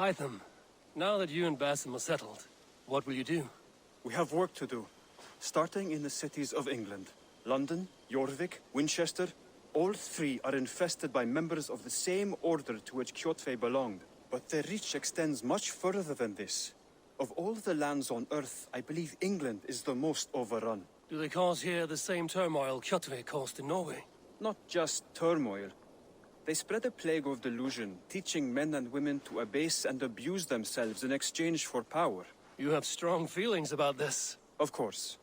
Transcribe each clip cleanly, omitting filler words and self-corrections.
Hytham, now that you and Basim are settled, what will you do? We have work to do, starting in the cities of England. London, Jorvik, Winchester, all three are infested by members of the same order to which Kjotve belonged. But their reach extends much further than this. Of all the lands on Earth, I believe England is the most overrun. Do they cause here the same turmoil Kjotve caused in Norway? Not just turmoil. They spread a plague of delusion, teaching men and women to abase and abuse themselves in exchange for power. You have strong feelings about this. Of course.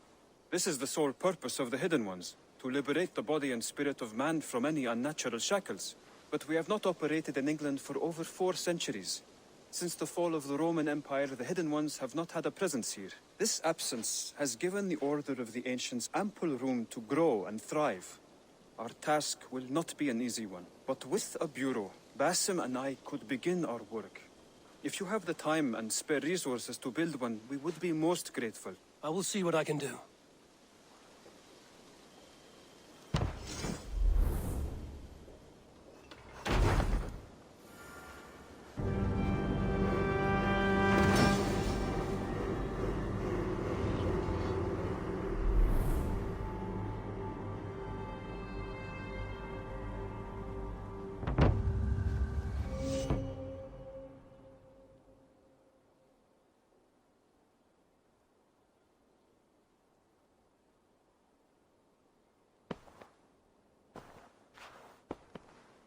This is the sole purpose of the Hidden Ones, to liberate the body and spirit of man from any unnatural shackles. But we have not operated in England for over 4 centuries. Since the fall of the Roman Empire, the Hidden Ones have not had a presence here. This absence has given the Order of the Ancients ample room to grow and thrive. Our task will not be an easy one, but with a bureau, Basim and I could begin our work. If you have the time and spare resources to build one, we would be most grateful. I will see what I can do.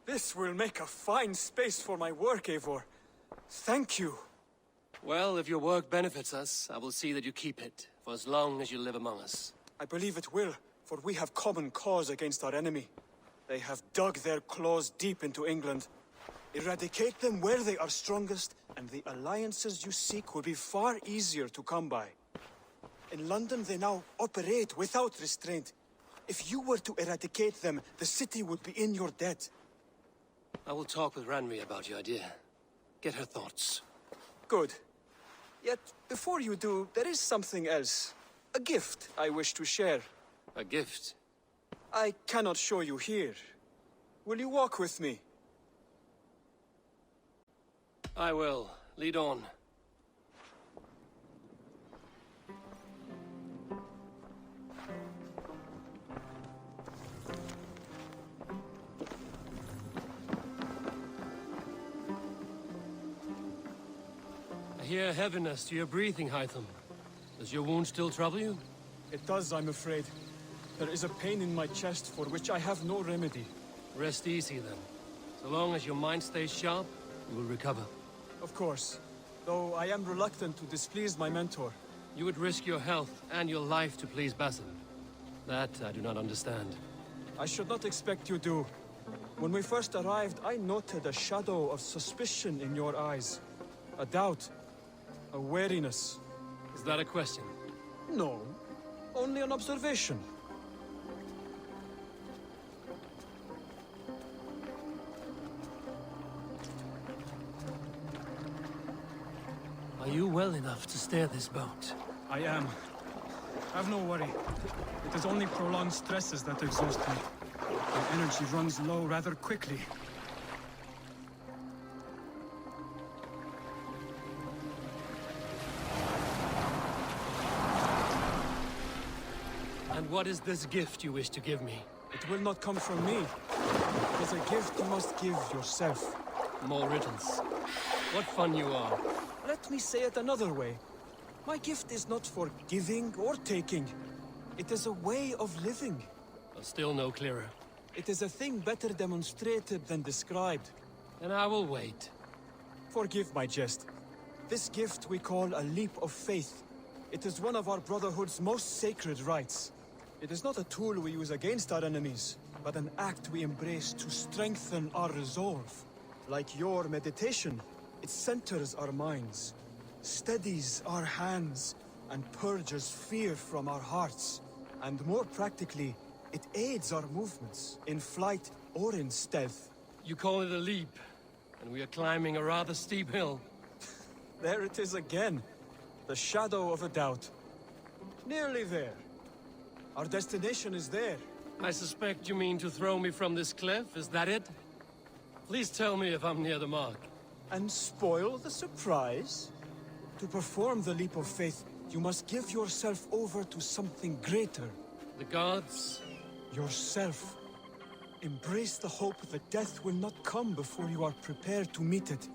This will make a fine space for my work, Eivor. Thank you. Well, if your work benefits us, I will see that you keep it, for as long as you live among us. I believe it will, for we have common cause against our enemy. They have dug their claws deep into England. Eradicate them where they are strongest, and the alliances you seek will be far easier to come by. In London, they now operate without restraint. If you were to eradicate them, the city would be in your debt. I will talk with Ranri about your idea. Get her thoughts. Good. Yet, before you do, there is something else. A gift I wish to share. A gift? I cannot show you here. Will you walk with me? I will. Lead on. I hear heaviness to your breathing, Hytham. Does your wound still trouble you? It does, I'm afraid. There is a pain in my chest for which I have no remedy. Rest easy, then. So long as your mind stays sharp, you will recover. Of course. Though I am reluctant to displease my mentor. You would risk your health and your life to please Basim. That I do not understand. I should not expect you do. When we first arrived, I noted a shadow of suspicion in your eyes. A doubt. A wariness. Is that a question? No. Only an observation. Are you well enough to steer this boat? I am. Have no worry. It is only prolonged stresses that exhaust me. My energy runs low rather quickly. And what is this gift you wish to give me? It will not come from me. It is a gift you must give yourself. More riddles. What fun you are. Let me say it another way. My gift is not for giving or taking. It is a way of living. Still no clearer. It is a thing better demonstrated than described. Then I will wait. Forgive my jest. This gift we call a leap of faith. It is one of our Brotherhood's most sacred rites. It is not a tool we use against our enemies, but an act we embrace to strengthen our resolve. Like your meditation, it centers our minds, steadies our hands, and purges fear from our hearts. And more practically, it aids our movements, in flight or in stealth. You call it a leap, and we are climbing a rather steep hill. There it is again, the shadow of a doubt. Nearly there. Our destination is there. I suspect you mean to throw me from this cliff, is that it? Please tell me if I'm near the mark. And spoil the surprise? To perform the leap of faith, you must give yourself over to something greater. The gods? Yourself. Embrace the hope that death will not come before you are prepared to meet it.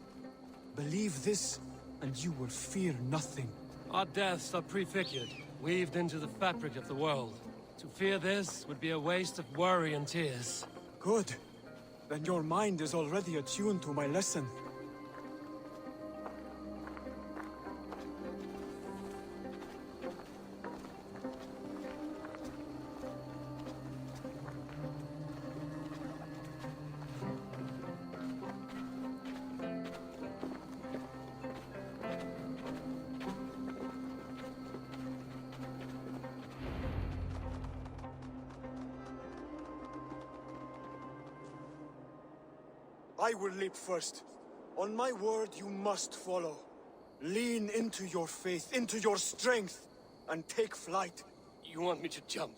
Believe this, and you will fear nothing. Our deaths are prefigured, weaved into the fabric of the world. To fear this would be a waste of worry and tears. Good. Then your mind is already attuned to my lesson. I will leap first. On my word, you must follow. Lean into your faith, into your strength, and take flight. You want me to jump?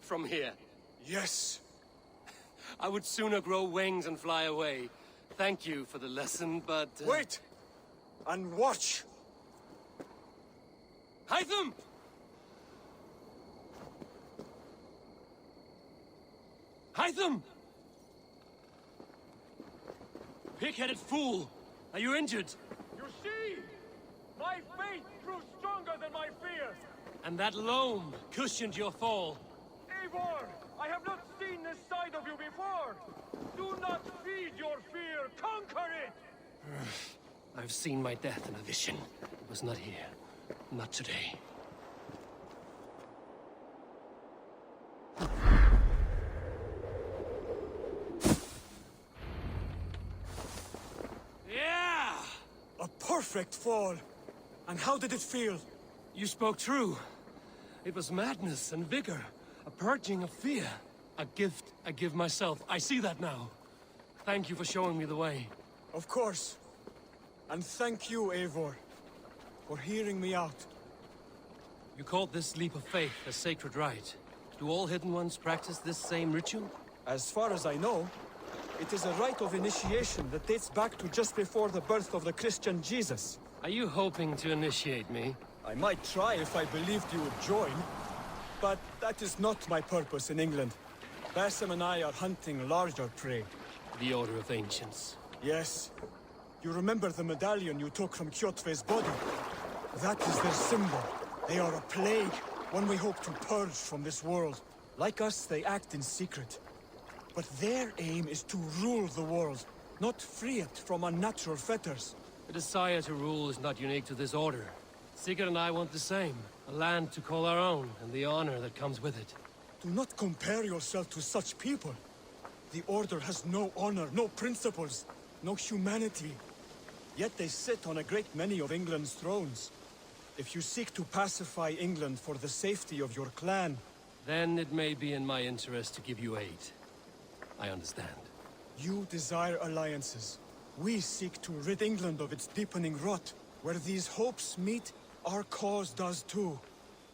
From here? Yes. I would sooner grow wings and fly away. Thank you for the lesson, but... Wait! And watch! Hytham! Hytham! Pig-headed fool! Are you injured? You see? My faith grew stronger than my fears! And that loam cushioned your fall. Eivor! I have not seen this side of you before! Do not feed your fear! Conquer it! I've seen my death in a vision. It was not here. Not today. Yeah! A perfect fall! And how did it feel? You spoke true. It was madness and vigor. A purging of fear. A gift I give myself. I see that now. Thank you for showing me the way. Of course. And thank you, Eivor, for hearing me out. You called this leap of faith a sacred rite. Do all Hidden Ones practice this same ritual? As far as I know, it is a rite of initiation that dates back to just before the birth of the Christian Jesus. Are you hoping to initiate me? I might try if I believed you would join, but that is not my purpose in England. Basim and I are hunting larger prey. The Order of Ancients. Yes. You remember the medallion you took from Kjotve's body? That is their symbol. They are a plague, one we hope to purge from this world. Like us, they act in secret. But their aim is to rule the world, not free it from unnatural fetters. The desire to rule is not unique to this order. Sigurd and I want the same. A land to call our own, and the honor that comes with it. Do not compare yourself to such people. The Order has no honor, no principles, no humanity. Yet they sit on a great many of England's thrones. If you seek to pacify England for the safety of your clan... Then it may be in my interest to give you aid. I understand. You desire alliances. We seek to rid England of its deepening rot. Where these hopes meet, our cause does too.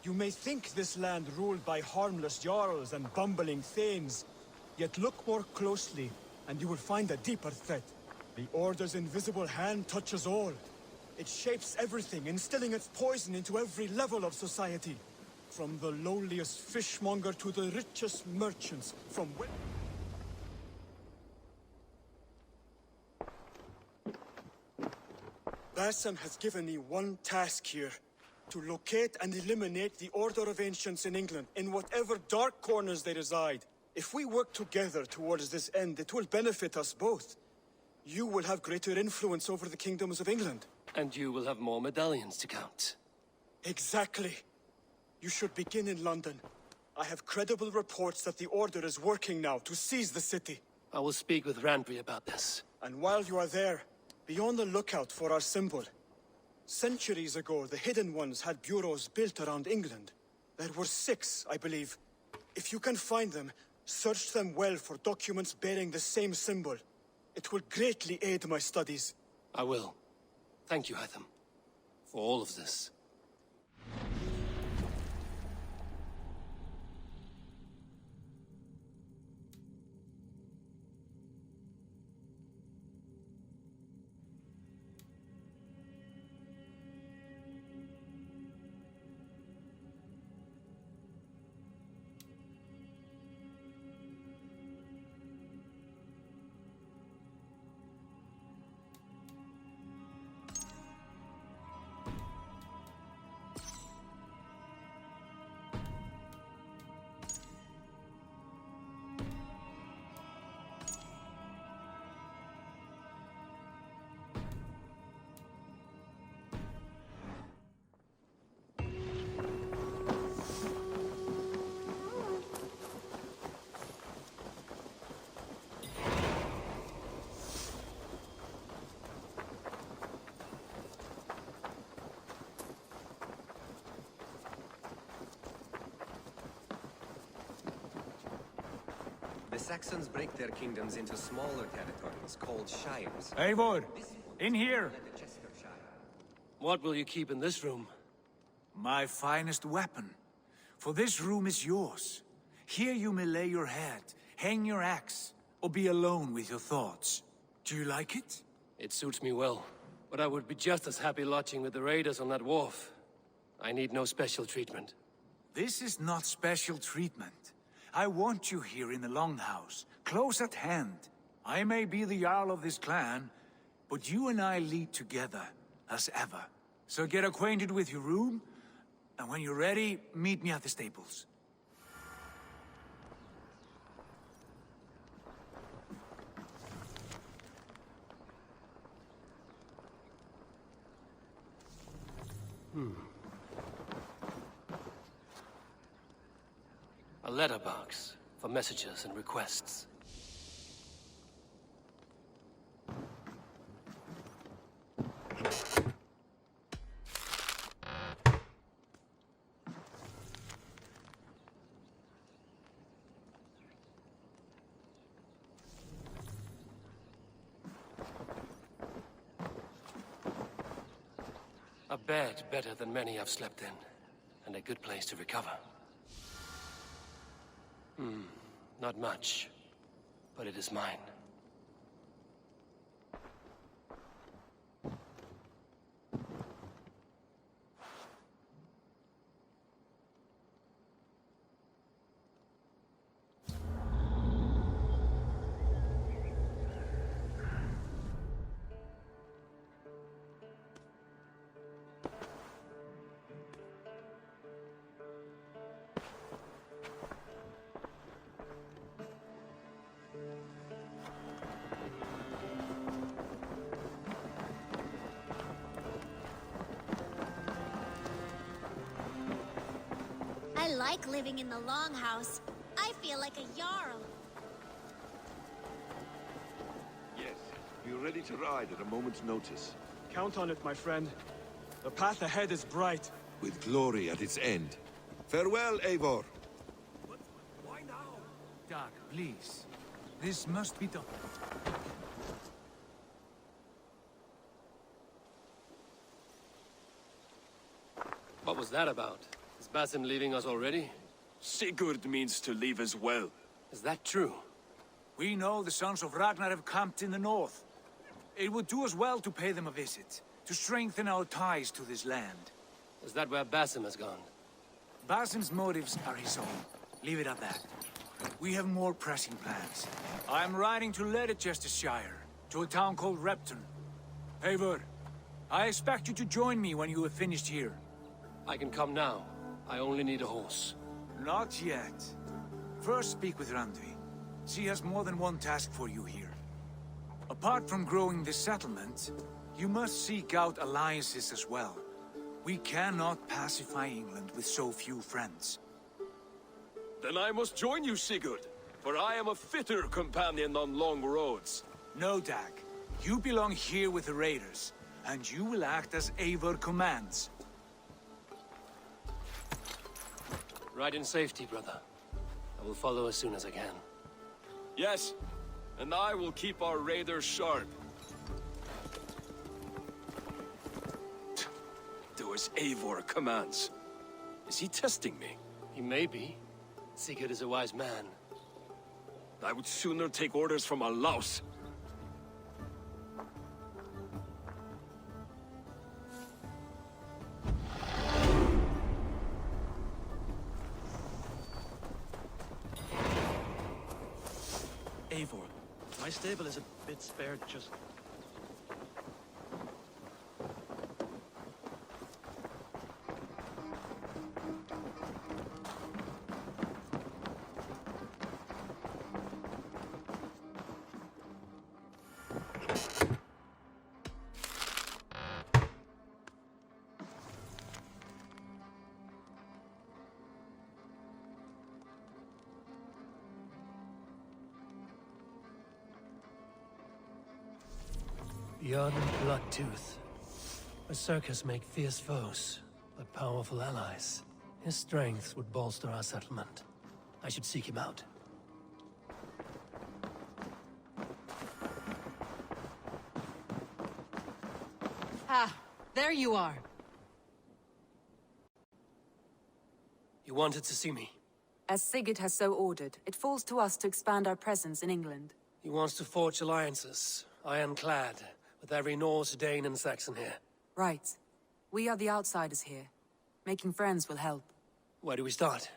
You may think this land ruled by harmless jarls and bumbling thanes. Yet look more closely, and you will find a deeper threat. The Order's invisible hand touches all. It shapes everything, instilling its poison into every level of society. From the lowliest fishmonger to the richest merchants, from... Basim has given me one task here. To locate and eliminate the Order of Ancients in England, in whatever dark corners they reside. If we work together towards this end, it will benefit us both. You will have greater influence over the kingdoms of England. And you will have more medallions to count. Exactly. You should begin in London. I have credible reports that the Order is working now to seize the city. I will speak with Randbury about this. And while you are there, be on the lookout for our symbol. Centuries ago, the Hidden Ones had bureaus built around England. There were 6, I believe. If you can find them, search them well for documents bearing the same symbol. It will greatly aid my studies. I will. Thank you, Hytham, for all of this. The Saxons break their kingdoms into smaller territories called shires. Eivor! In here! What will you keep in this room? My finest weapon. For this room is yours. Here you may lay your head, hang your axe, or be alone with your thoughts. Do you like it? It suits me well, but I would be just as happy lodging with the raiders on that wharf. I need no special treatment. This is not special treatment. I want you here in the Longhouse, close at hand. I may be the Jarl of this clan, but you and I lead together, as ever. So get acquainted with your room, and when you're ready, meet me at the stables. A letterbox for messages and requests. A bed better than many I've slept in, and a good place to recover. Not much, but it is mine. I like living in the Longhouse. I feel like a Jarl. Yes, be ready to ride at a moment's notice. Count on it, my friend. The path ahead is bright. With glory at its end. Farewell, Eivor. Why now? Doug, please. This must be done. What was that about? Is Basim leaving us already? Sigurd means to leave as well. Is that true? We know the sons of Ragnar have camped in the north. It would do us well to pay them a visit, to strengthen our ties to this land. Is that where Basim has gone? Basim's motives are his own. Leave it at that. We have more pressing plans. I am riding to Grantebridgescire, to a town called Repton. Eivor, I expect you to join me when you have finished here. I can come now. I only need a horse. Not yet. First speak with Randvi. She has more than one task for you here. Apart from growing this settlement, you must seek out alliances as well. We cannot pacify England with so few friends. Then I must join you, Sigurd, for I am a fitter companion on long roads. No, Dag. You belong here with the raiders, and you will act as Eivor commands. Ride in safety, brother. I will follow as soon as I can. Yes, and I will keep our raiders sharp. Do as Eivor commands. Is he testing me? He may be. Sigurd is a wise man. I would sooner take orders from a louse. Eivor, my stable is a bit spared just... Beyond Bloodtooth. Berserkers make fierce foes, but powerful allies. His strength would bolster our settlement. I should seek him out. Ah, there you are. You wanted to see me? As Sigurd has so ordered, it falls to us to expand our presence in England. He wants to forge alliances, ironclad, with every Norse, Dane, and Saxon here. Right. We are the outsiders here. Making friends will help. Where do we start?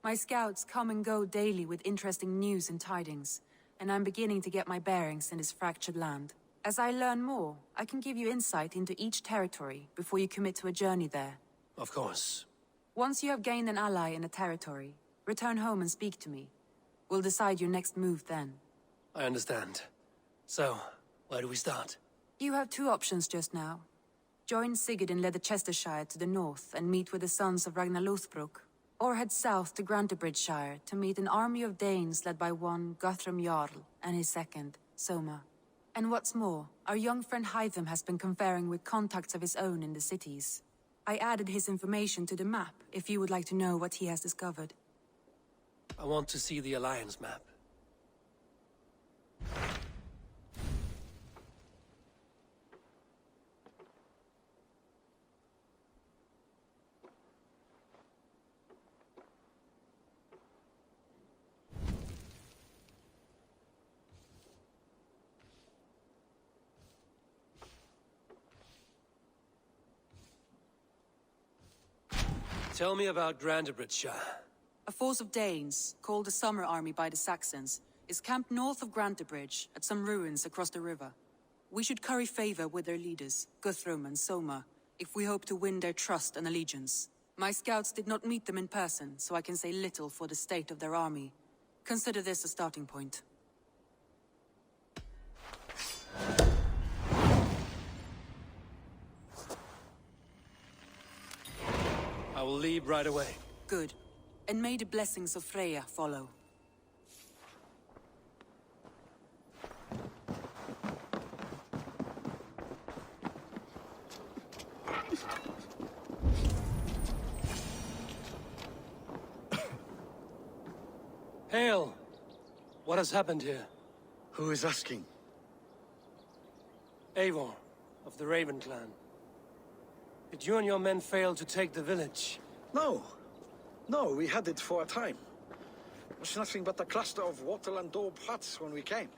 My scouts come and go daily with interesting news and tidings, and I'm beginning to get my bearings in this fractured land. As I learn more, I can give you insight into each territory before you commit to a journey there. Of course. Once you have gained an ally in a territory, return home and speak to me. We'll decide your next move then. I understand. So, where do we start? You have two options just now. Join Sigurd in Leicestershire to the north and meet with the sons of Ragnar Lothbrok, or head south to Grantebridgescire to meet an army of Danes led by one Guthrum Jarl and his second, Soma. And what's more, our young friend Hytham has been conferring with contacts of his own in the cities. I added his information to the map if you would like to know what he has discovered. I want to see the Alliance map. Tell me about Grantebridgescire. A force of Danes, called the Summer Army by the Saxons, is camped north of Grantebridge at some ruins across the river. We should curry favor with their leaders, Guthrum and Soma, if we hope to win their trust and allegiance. My scouts did not meet them in person, so I can say little for the state of their army. Consider this a starting point. I will leave right away. Good. And may the blessings of Freya follow. Hail! What has happened here? Who is asking? Eivor, of the Raven clan. Did you and your men fail to take the village? No. No, we had it for a time. It was nothing but a cluster of wattle and daub huts when we came.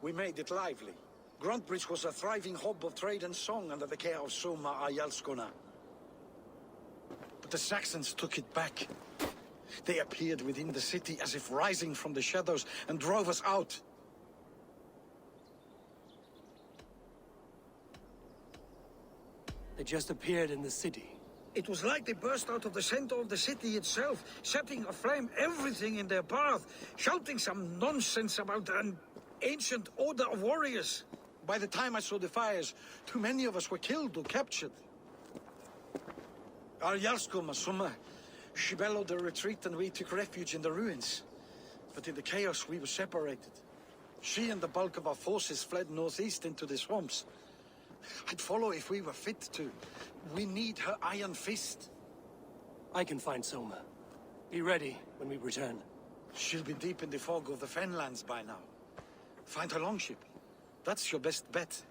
We made it lively. Grantebridge was a thriving hub of trade and song under the care of Soma Jarlskona. But the Saxons took it back. They appeared within the city as if rising from the shadows and drove us out. They just appeared in the city. It was like they burst out of the center of the city itself, setting aflame everything in their path, shouting some nonsense about an ancient order of warriors. By the time I saw the fires, too many of us were killed or captured. Our Jarlskona, Soma, she bellowed a retreat and we took refuge in the ruins. But in the chaos we were separated. She and the bulk of our forces fled northeast into the swamps. I'd follow if we were fit to. We need her iron fist. I can find Soma. Be ready when we return. She'll be deep in the fog of the Fenlands by now. Find her longship. That's your best bet.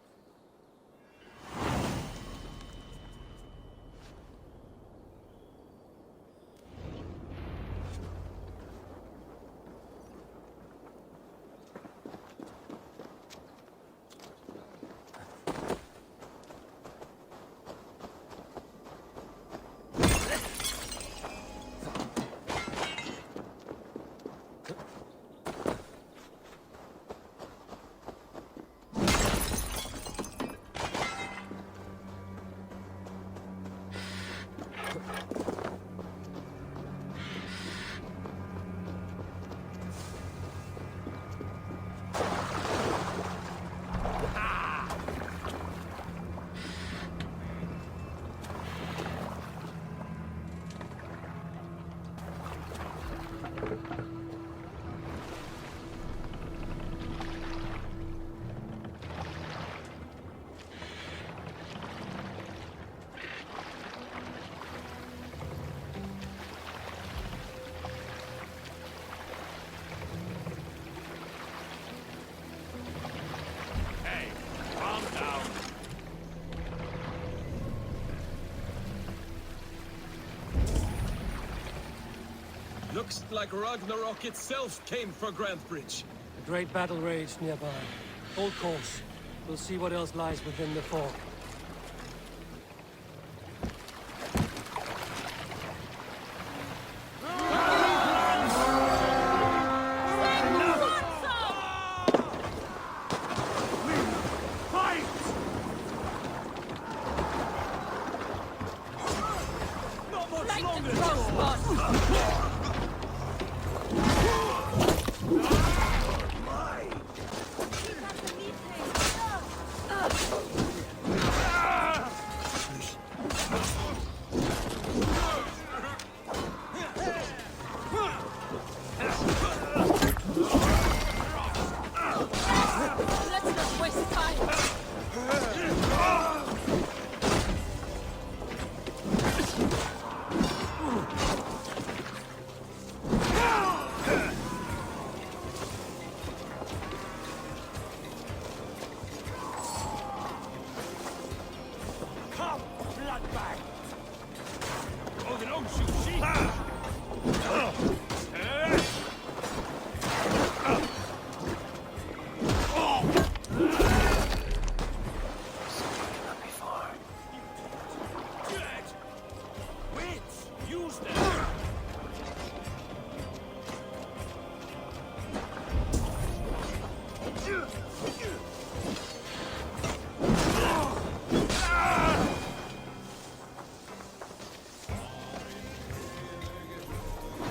Looks like Ragnarok itself came for Grantebridge. A great battle raged nearby. Hold course. We'll see what else lies within the fog.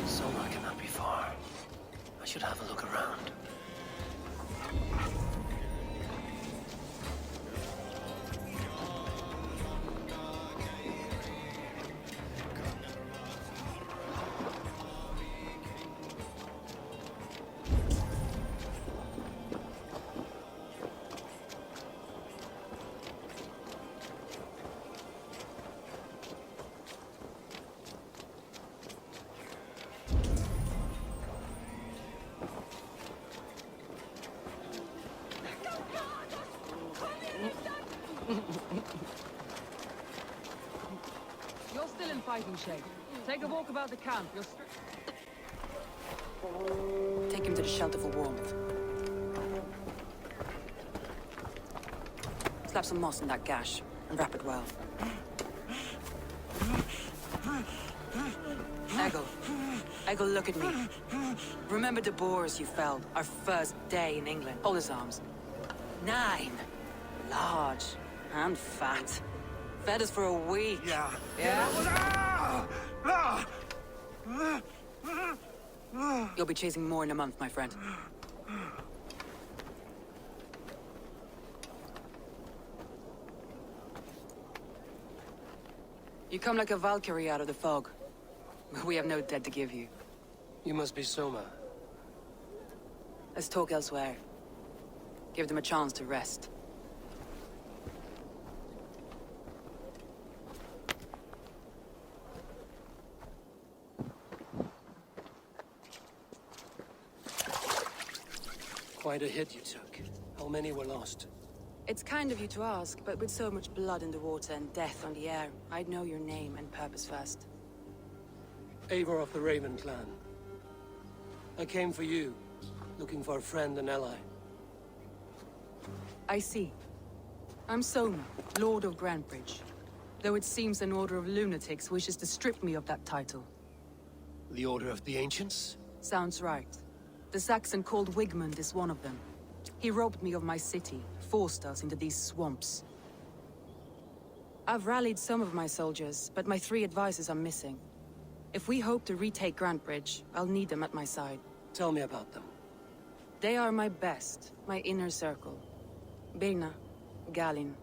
Soma cannot be far. I should have a look around. You're still in fighting shape. Take a walk about the camp. Take him to the shelter for warmth. Slap some moss in that gash and wrap it well. Eggle, look at me. Remember the boars you felled our first day in England? Hold his arms. 9. Large and fat. Fed us for a week. Yeah? You'll be chasing more in a month, my friend. You come like a Valkyrie out of the fog. We have no dead to give you. You must be Soma. Let's talk elsewhere. Give them a chance to rest. Quite a hit you took. How many were lost? It's kind of you to ask, but with so much blood in the water and death on the air, I'd know your name and purpose first. Eivor of the Raven clan. I came for you, looking for a friend and ally. I see. I'm Soma, Lord of Grantebridge. Though it seems an order of lunatics wishes to strip me of that title. The Order of the Ancients? Sounds right. The Saxon called Wigmund is one of them. He robbed me of my city, forced us into these swamps. I've rallied some of my soldiers, but my 3 advisors are missing. If we hope to retake Grantebridge, I'll need them at my side. Tell me about them. They are my best, my inner circle. Birna, Galin,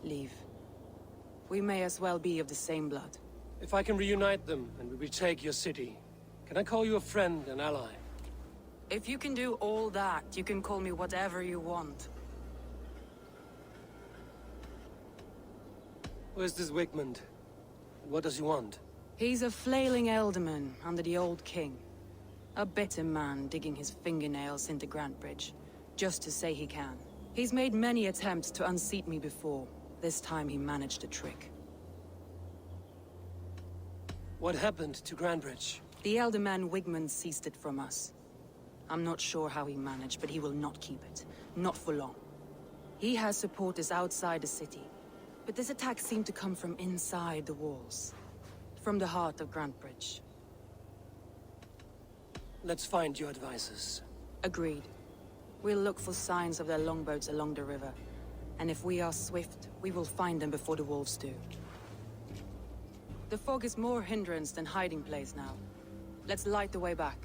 Liv. We may as well be of the same blood. If I can reunite them and we retake your city, can I call you a friend and ally? If you can do all that, you can call me whatever you want. Where's this Wigmund? What does he want? He's a flailing elderman under the old king. A bitter man digging his fingernails into Grantebridge, just to say he can. He's made many attempts to unseat me before. This time he managed a trick. What happened to Grantebridge? The elder man Wigmund seized it from us. I'm not sure how he managed, but he will not keep it. Not for long. He has supporters outside the city, but this attack seemed to come from inside the walls. From the heart of Grantebridge. Let's find your advisors. Agreed. We'll look for signs of their longboats along the river. And if we are swift, we will find them before the wolves do. The fog is more hindrance than hiding place now. Let's light the way back.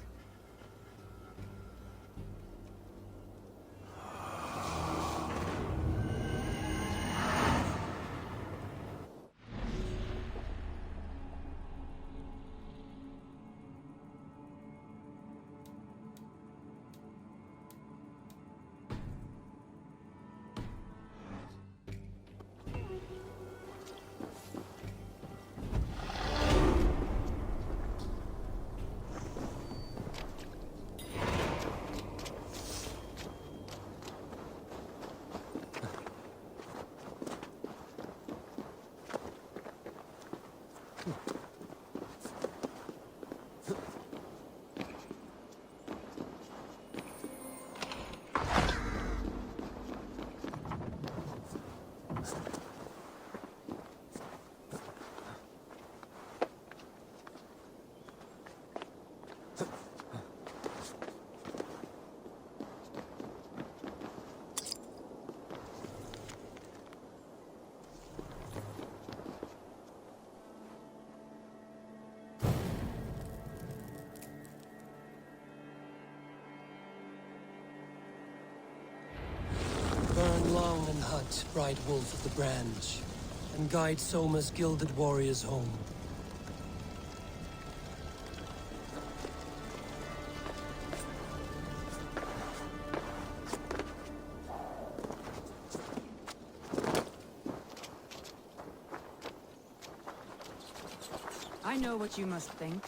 Burn long and hunt, bright wolf of the branch, and guide Soma's gilded warriors home. I know what you must think.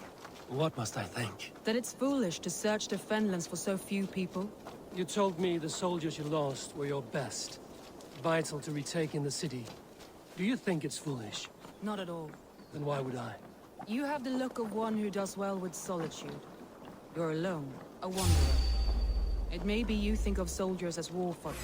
What must I think? That it's foolish to search the Fenlands for so few people. You told me the soldiers you lost were your best. Vital to retaking the city. Do you think it's foolish? Not at all. Then why would I? You have the look of one who does well with solitude. You're alone, a wanderer. It may be you think of soldiers as war fodder.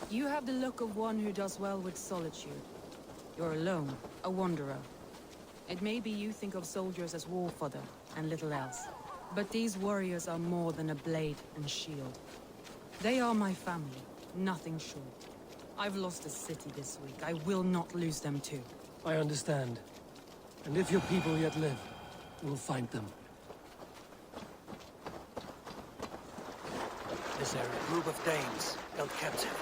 You have the look of one who does well with solitude. You're alone, a wanderer. It may be you think of soldiers as war fodder and little else. But these warriors are more than a blade and shield. They are my family, nothing short. I've lost a city this week. I will not lose them too. I understand. And if your people yet live, we'll find them. Is there a group of Danes held captive?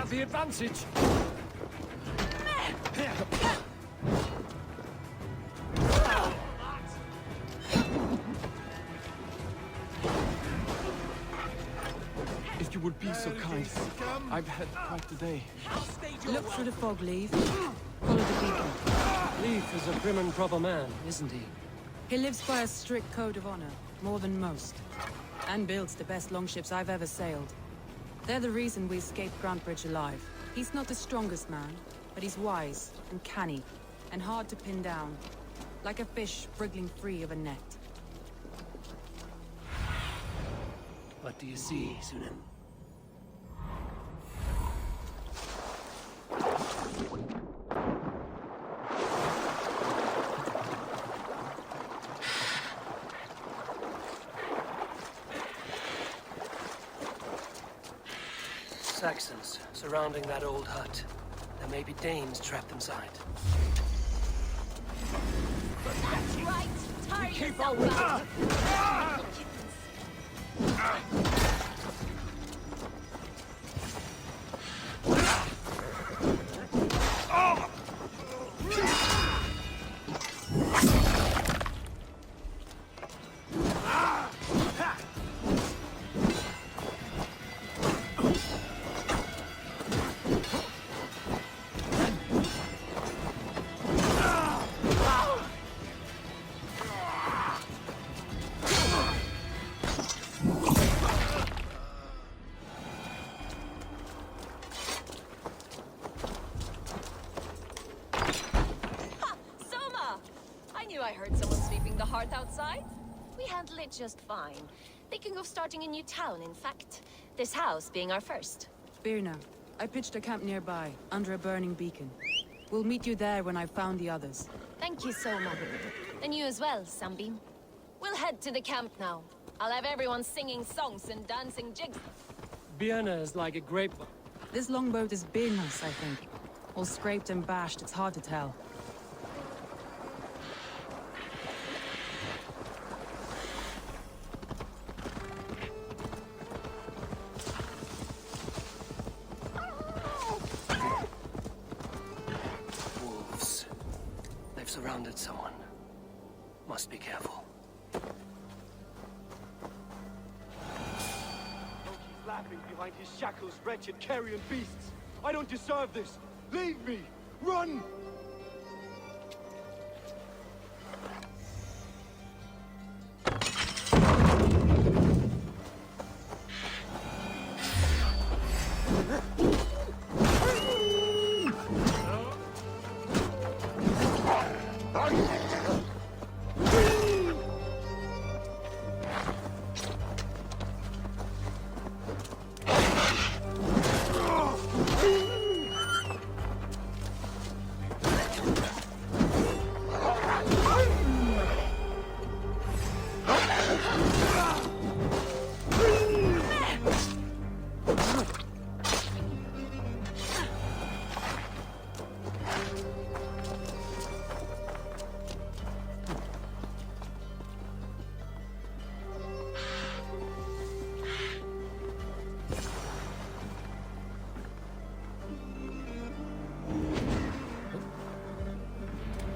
The advantage. If you would be so kind, I've had quite the day. Look through the fog, Leaf. Follow the beacon. Leaf is a prim and proper man, isn't he? He lives by a strict code of honor. more than most. And builds the best longships I've ever sailed. They're the reason we escaped Grantebridge alive. He's not the strongest man, but he's wise and canny, and hard to pin down. Like a fish wriggling free of a net. What do you see, Sunan? Saxons surrounding that old hut. There may be Danes trapped inside. That's right! Tire yourself out! I heard someone sweeping the hearth outside. We handle it just fine. Thinking of starting a new town, in fact. This house being our first. Birna, I pitched a camp nearby, under a burning beacon. We'll meet you there when I've found the others. Thank you, Soma. And you as well, Sunbeam. We'll head to the camp now. I'll have everyone singing songs and dancing jigs. Birna is like a grape. This longboat is Birna's, I think. All scraped and bashed, it's hard to tell. Surrounded someone. Must be careful. Don't keep laughing behind his shackles, wretched carrion beasts. I don't deserve this. Leave me! Run!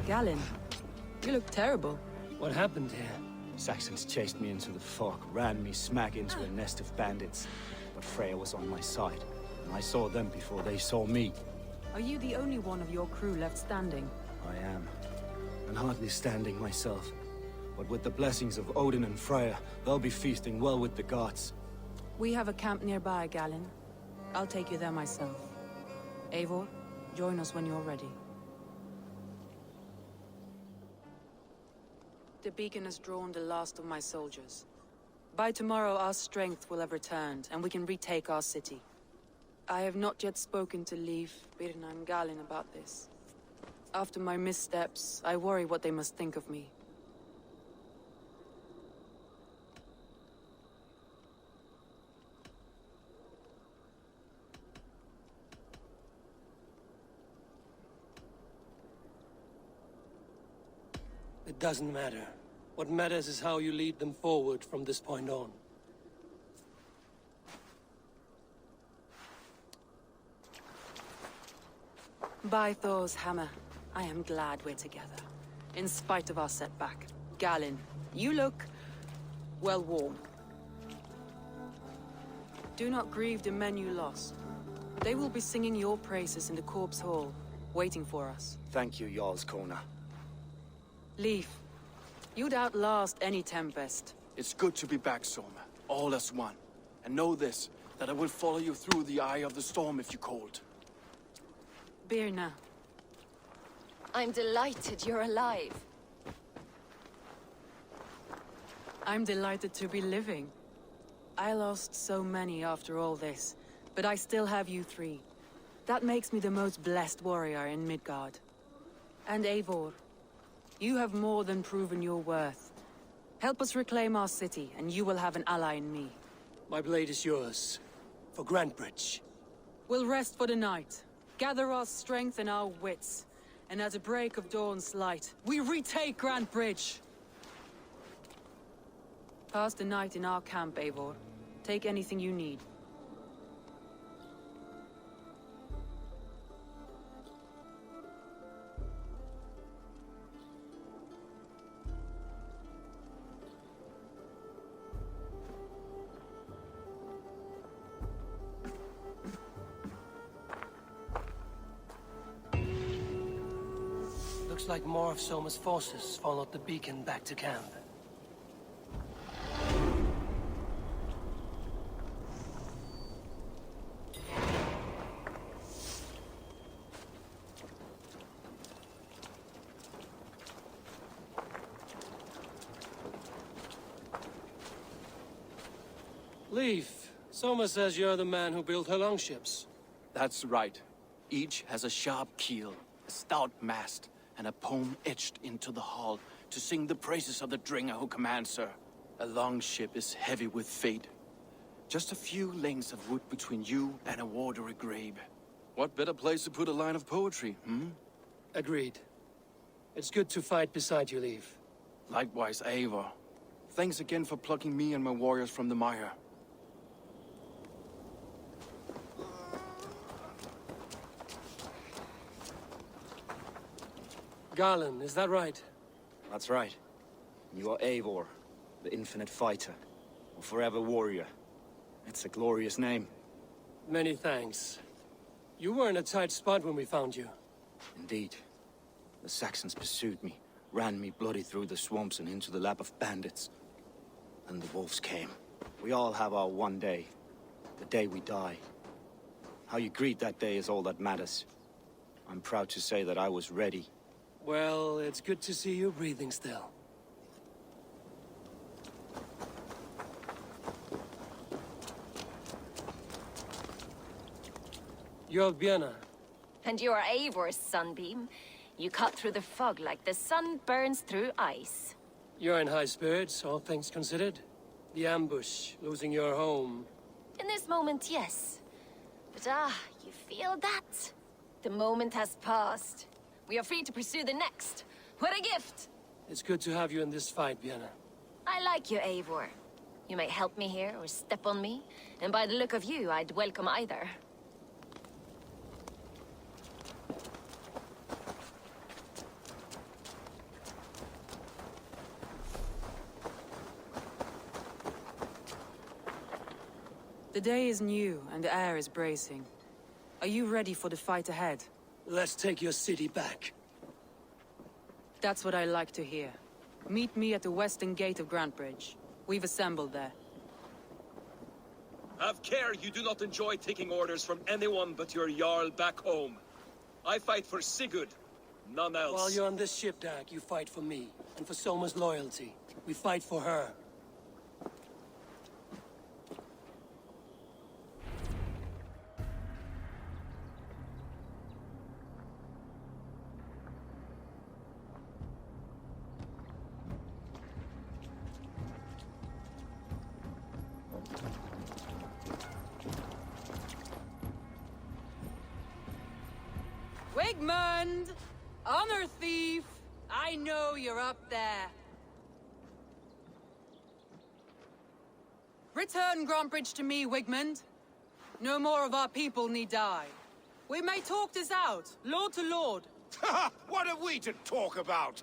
Galen, you look terrible. What happened here? Saxons chased me into the fog, ran me smack into a nest of bandits. But Freya was on my side, and I saw them before they saw me. Are you the only one of your crew left standing? I am. And hardly standing myself. But with the blessings of Odin and Freya, they'll be feasting well with the gods. We have a camp nearby, Galen. I'll take you there myself. Eivor, join us when you're ready. The beacon has drawn the last of my soldiers. By tomorrow, our strength will have returned, and we can retake our city. I have not yet spoken to Leif, Birna, and Galen about this. After my missteps, I worry what they must think of me. It doesn't matter. What matters is how you lead them forward from this point on. By Thor's hammer, I am glad we're together. In spite of our setback. Galen, you look... well, warm. Do not grieve the men you lost. They will be singing your praises in the Corpse Hall, waiting for us. Thank you, Jarl's Kona. Leif, you'd outlast any tempest. It's good to be back, Soma. All as one. And know this, that I will follow you through the eye of the storm if you called. Birna. I'm delighted you're alive. I'm delighted to be living. I lost so many after all this, but I still have you three. That makes me the most blessed warrior in Midgard. And Eivor, you have more than proven your worth. Help us reclaim our city, and you will have an ally in me. My blade is yours. For Grantebridge. We'll rest for the night, gather our strength and our wits, and at the break of dawn's light, we retake Grantebridge! Pass the night in our camp, Eivor. Take anything you need. Looks like more of Soma's forces followed the beacon back to camp. Leif, Soma says you're the man who built her longships. That's right. Each has a sharp keel, a stout mast, and a poem etched into the hull to sing the praises of the Dringer who commands her. A longship is heavy with fate. Just a few lengths of wood between you and a watery grave. What better place to put a line of poetry, hmm? Agreed. It's good to fight beside you, Leif. Likewise, Eivor. Thanks again for plucking me and my warriors from the mire. Garland, is that right? That's right. You are Eivor, the infinite fighter, or forever warrior. It's a glorious name. Many thanks. You were in a tight spot when we found you. Indeed. The Saxons pursued me, ran me bloody through the swamps and into the lap of bandits. And the wolves came. We all have our one day. The day we die. How you greet that day is all that matters. I'm proud to say that I was ready. Well, it's good to see you breathing still. You're Birna. And you're Eivor's sunbeam. You cut through the fog like the sun burns through ice. You're in high spirits, all things considered. The ambush, losing your home. In this moment, yes. But you feel that? The moment has passed. We are free to pursue the next. What a gift! It's good to have you in this fight, Birna. I like you, Eivor. You may help me here or step on me, and by the look of you, I'd welcome either. The day is new, and the air is bracing. Are you ready for the fight ahead? Let's take your city back. That's what I like to hear. Meet me at the western gate of Grantebridge. We've assembled there. Have care you do not enjoy taking orders from anyone but your Jarl back home. I fight for Sigurd, none else. While you're on this ship, Dag, you fight for me, and for Soma's loyalty. We fight for her. Wigmund! Honor thief! I know you're up there. Return Grantebridge to me, Wigmund. No more of our people need die. We may talk this out, lord to lord. What have we to talk about?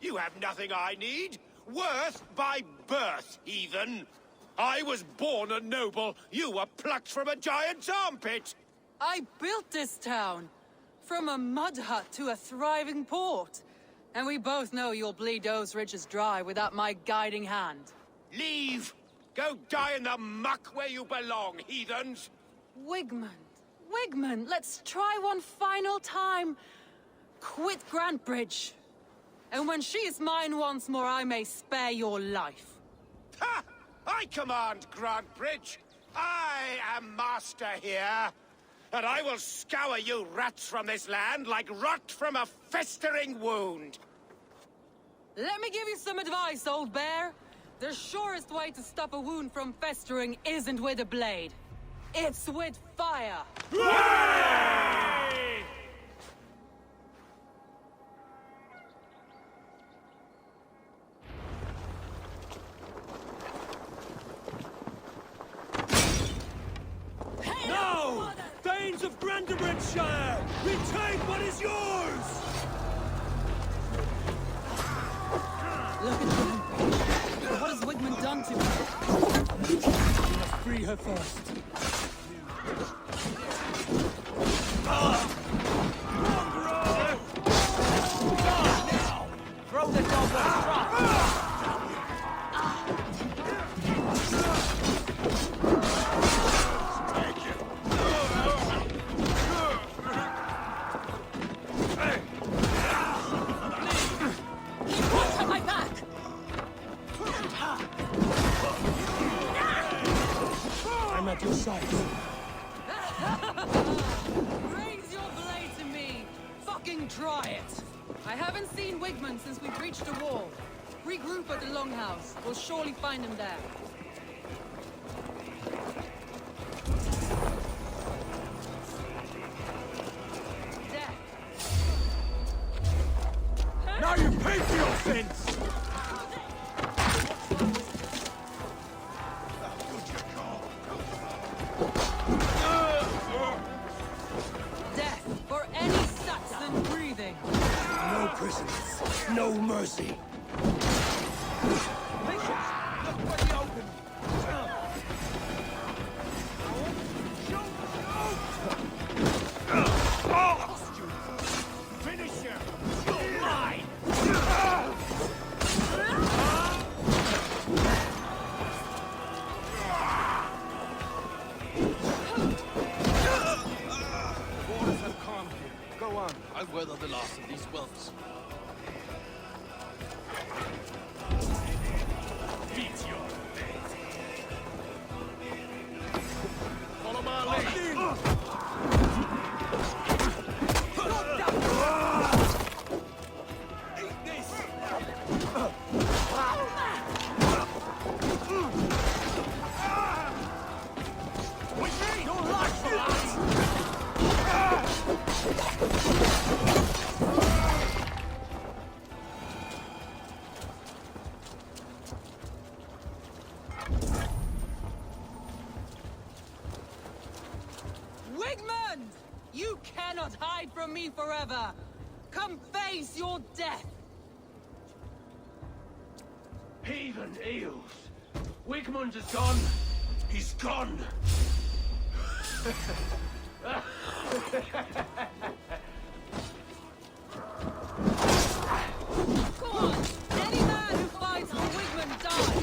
You have nothing I need. Worth by birth, heathen. I was born a noble. You were plucked from a giant's armpit. I built this town. From a mud hut to a thriving port. And we both know you'll bleed those riches dry without my guiding hand. Leave! Go die in the muck where you belong, heathens! Wigmund, Wigmund, let's try one final time. Quit Grantebridge. And when she is mine once more, I may spare your life. Ha! I command Grantebridge! I am master here! And I will scour you rats from this land like rot from a festering wound! Let me give you some advice, old bear. The surest way to stop a wound from festering isn't with a blade. It's with fire! No! Thanes of Grantebridgescire! Retake what is yours! Look at him. What has Wigmund done to me? We must free her first. Throw the dog on strike! I'm at your side. Raise your blade to me! Fucking try it! I haven't seen Wigmund since we breached the wall. Regroup at the Longhouse. We'll surely find him there. Death. Now you pay for your sins! Death for any Saxon breathing. No prisoners, no mercy. Finish him! You're mine! Waters have calmed here. Go on. I weather the loss of these whelps. Beat your fate. Follow my lead. Eat this! We need your life for us! Wigmund! You cannot hide from me forever! Come face your death! Heathen eels! Wigmund is gone! He's gone! Go on! Any man who fights for Wigmund dies!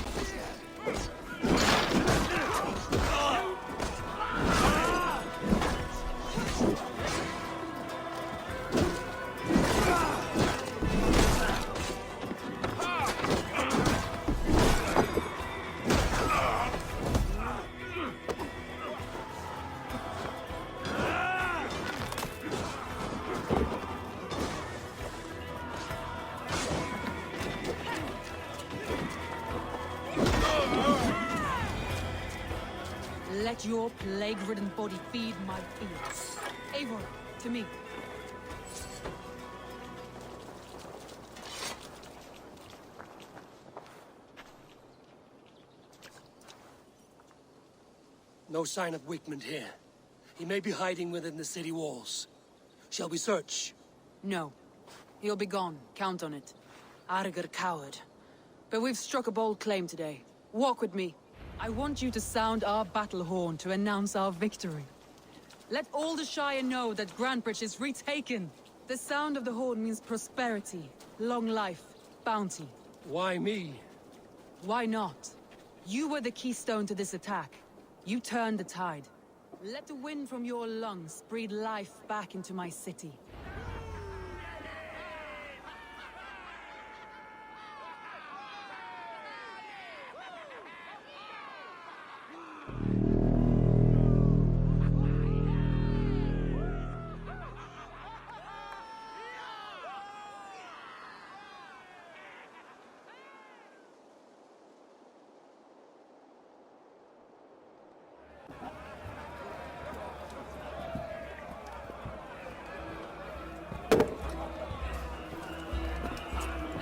Let your plague-ridden body feed my ears. Eivor, to me. No sign of Wigmund here. He may be hiding within the city walls. Shall we search? No. He'll be gone. Count on it. Arger coward. But we've struck a bold claim today. Walk with me. I want you to sound our battle horn to announce our victory. Let all the Shire know that Grantebridge is retaken. The sound of the horn means prosperity, long life, bounty. Why me? Why not? You were the keystone to this attack. You turned the tide. Let the wind from your lungs breathe life back into my city.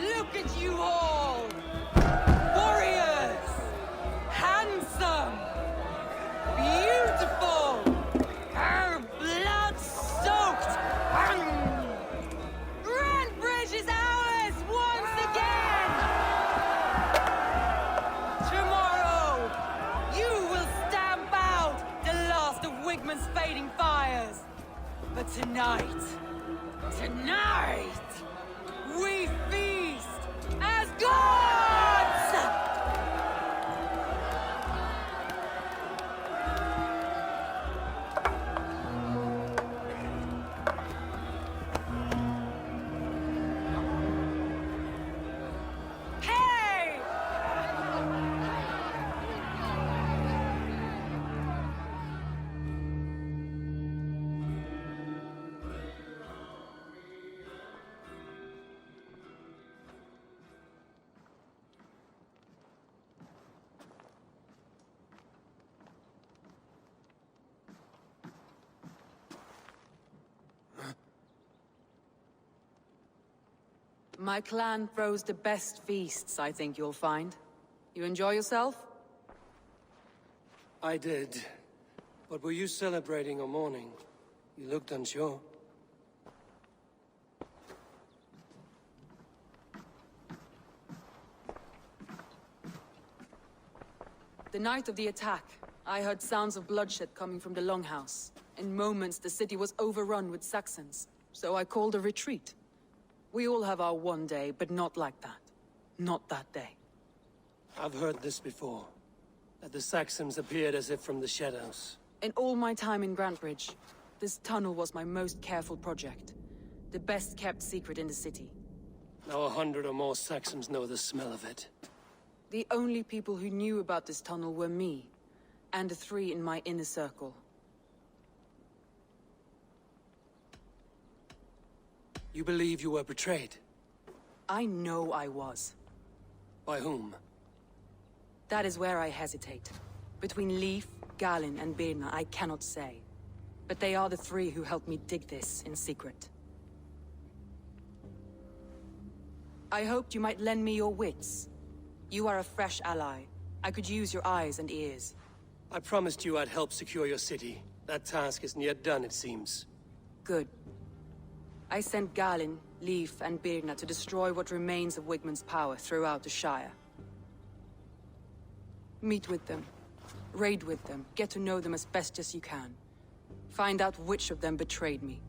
Look at you all! Warriors! Handsome! Beautiful! Blood-soaked! Grantebridge is ours once again! Tomorrow, you will stamp out the last of Wigman's fading fires. But tonight, we feast as gods! Hey! My clan throws the best feasts, I think you'll find. You enjoy yourself? I did. But were you celebrating or mourning? You looked unsure. The night of the attack, I heard sounds of bloodshed coming from the Longhouse. In moments, the city was overrun with Saxons, so I called a retreat. We all have our one day, but not like that. Not that day. I've heard this before. That the Saxons appeared as if from the shadows. In all my time in Grantebridge, this tunnel was my most careful project. The best kept secret in the city. Now 100 or more Saxons know the smell of it. The only people who knew about this tunnel were me, and the 3 in my inner circle. You believe you were betrayed? I know I was. By whom? That is where I hesitate. Between Leif, Galin, and Birna, I cannot say. But they are the 3 who helped me dig this in secret. I hoped you might lend me your wits. You are a fresh ally. I could use your eyes and ears. I promised you I'd help secure your city. That task isn't yet done, it seems. Good. I sent Galin, Leif, and Birna to destroy what remains of Wigman's power throughout the Shire. Meet with them. Raid with them. Get to know them as best as you can. Find out which of them betrayed me.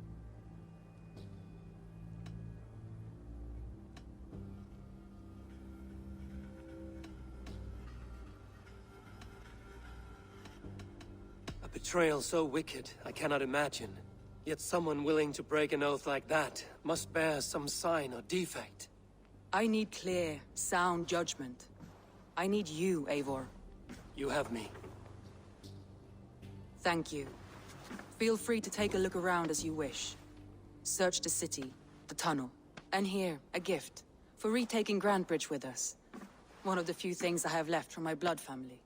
A betrayal so wicked, I cannot imagine. Yet someone willing to break an oath like that must bear some sign or defect. I need clear, sound judgment. I need you, Eivor. You have me. Thank you. Feel free to take a look around as you wish. Search the city, the tunnel, and here, a gift, for retaking Grantebridge with us. One of the few things I have left from my blood family.